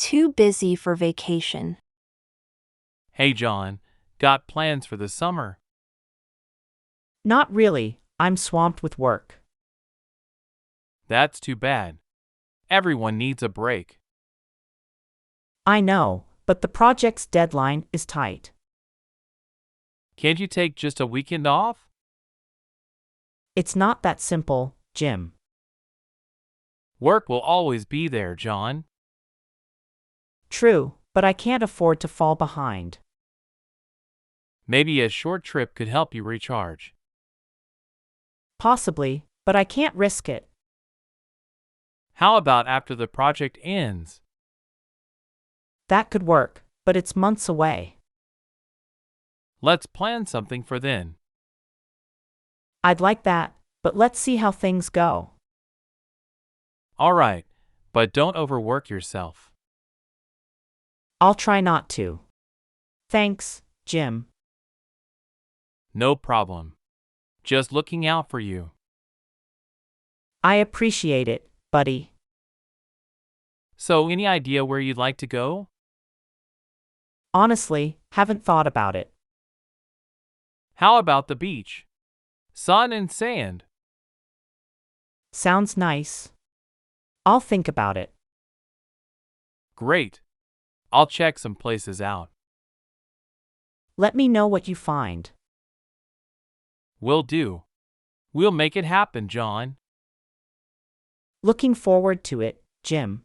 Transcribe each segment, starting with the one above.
too busy for vacation. Hey John, got plans for the summer? Not really, I'm swamped with work. That's too bad. Everyone needs a break. I know, but the project's deadline is tight. Can't you take just a weekend off? It's not that simple, Jim. Work will always be there, John. True, but I can't afford to fall behind. Maybe a short trip could help you recharge. Possibly, but I can't risk it. How about after the project ends? That could work, but it's months away. Let's plan something for then. I'd like that, but let's see how things go. All right, but don't overwork yourself. I'll try not to. Thanks, Jim. No problem. Just looking out for you. I appreciate it, buddy. So, any idea where you'd like to go? Honestly, haven't thought about it. How about the beach? Sun and sand. Sounds nice. I'll think about it. Great. I'll check some places out. Let me know what you find. Will do. We'll make it happen, John. Looking forward to it, Jim.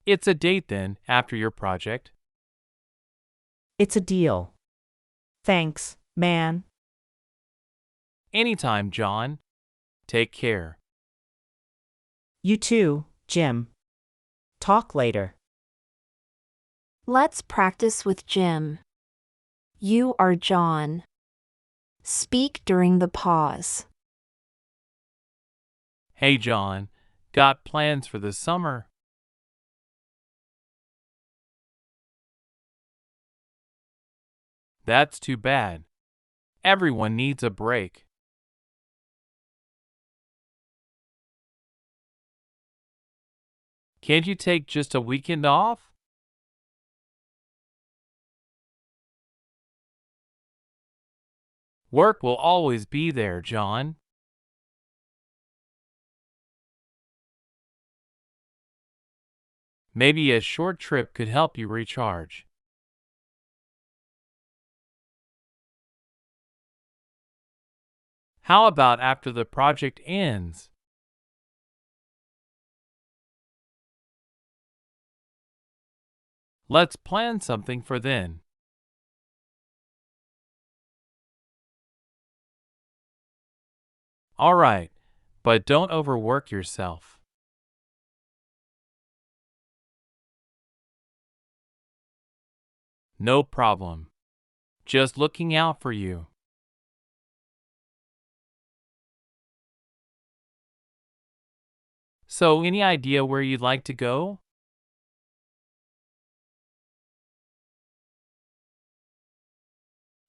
It's a date then, after your project. It's a deal. Thanks, man. Anytime, John. Take care. You too, Jim. Talk later. Let's practice with Jim. You are John. Speak during the pause. Hey, John, got plans for the summer? That's too bad. Everyone needs a break. Can't you take just a weekend off? Work will always be there, John. Maybe a short trip could help you recharge. How about after the project ends? Let's plan something for then. All right, but don't overwork yourself. No problem. Just looking out for you. So, any idea where you'd like to go?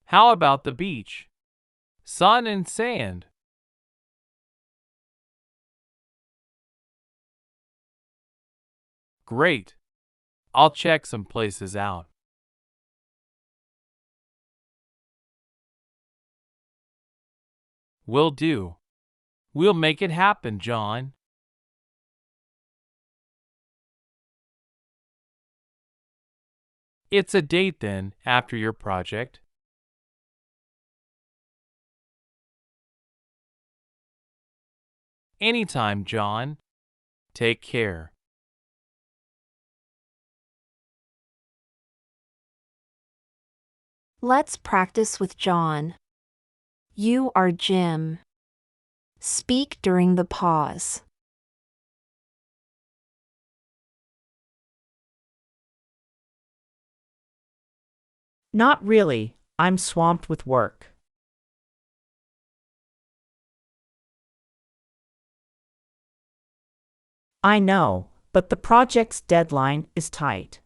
How about the beach? Sun and sand. Great. I'll check some places out. Will do. We'll make it happen, John. It's a date then, after your project. Anytime, John. Take care. Let's practice with John. You are Jim. Speak during the pause. Not really, I'm swamped with work. I know, but the project's deadline is tight.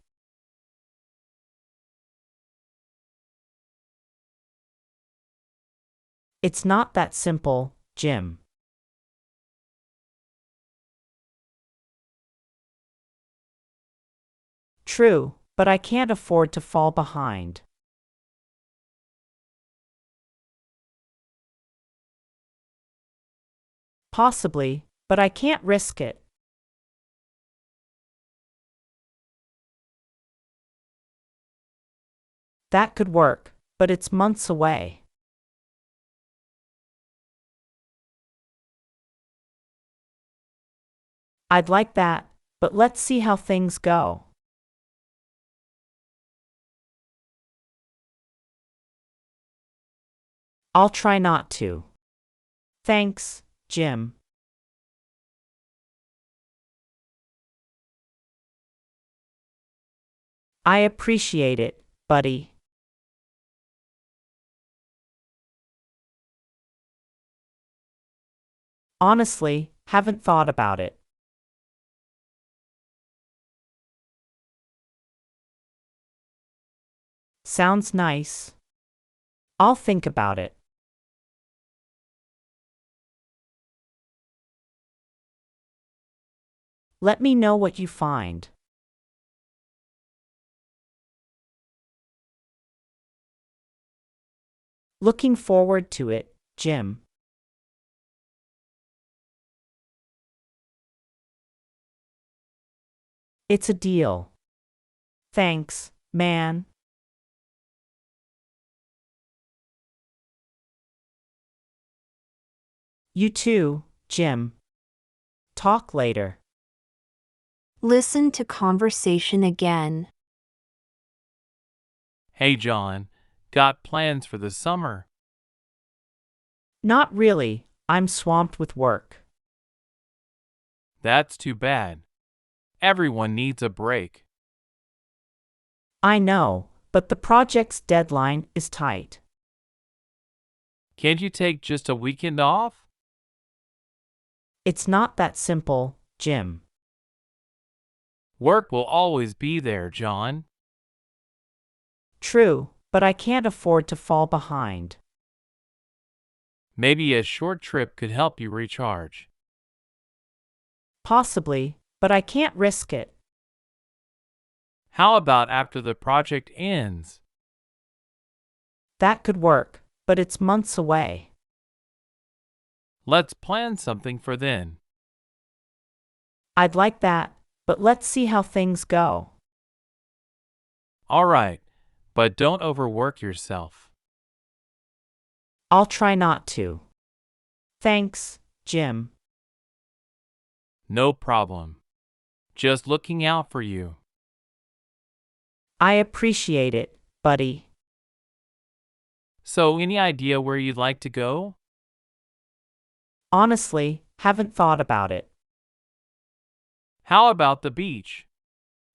It's not that simple, Jim. True, but I can't afford to fall behind. Possibly, but I can't risk it. That could work, but it's months away. I'd like that, but let's see how things go. I'll try not to. Thanks, Jim. I appreciate it, buddy. Honestly, haven't thought about it. Sounds nice. I'll think about it. Let me know what you find. Looking forward to it, Jim. It's a deal. Thanks, man. You too, Jim. Talk later. Listen to conversation again. Hey, John, got plans for the summer? Not really, I'm swamped with work. That's too bad. Everyone needs a break. I know, but the project's deadline is tight. Can't you take just a weekend off? It's not that simple, Jim. Work will always be there, John. True, but I can't afford to fall behind. Maybe a short trip could help you recharge. Possibly, but I can't risk it. How about after the project ends? That could work, but it's months away. Let's plan something for then. I'd like that, but let's see how things go. All right, but don't overwork yourself. I'll try not to. Thanks, Jim. No problem. Just looking out for you. I appreciate it, buddy. So, any idea where you'd like to go? Honestly, haven't thought about it. How about the beach?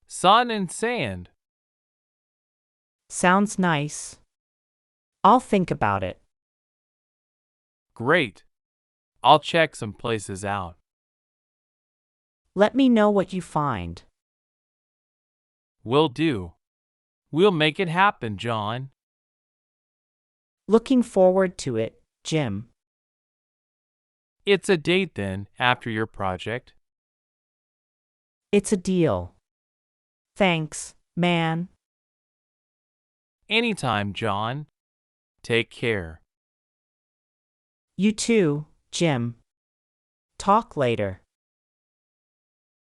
Sun and sand. Sounds nice. I'll think about it. Great. I'll check some places out. Let me know what you find. Will do. We'll make it happen, John. Looking forward to it, Jim. It's a date then, after your project. It's a deal. Thanks, man. Anytime, John. Take care. You too, Jim. Talk later.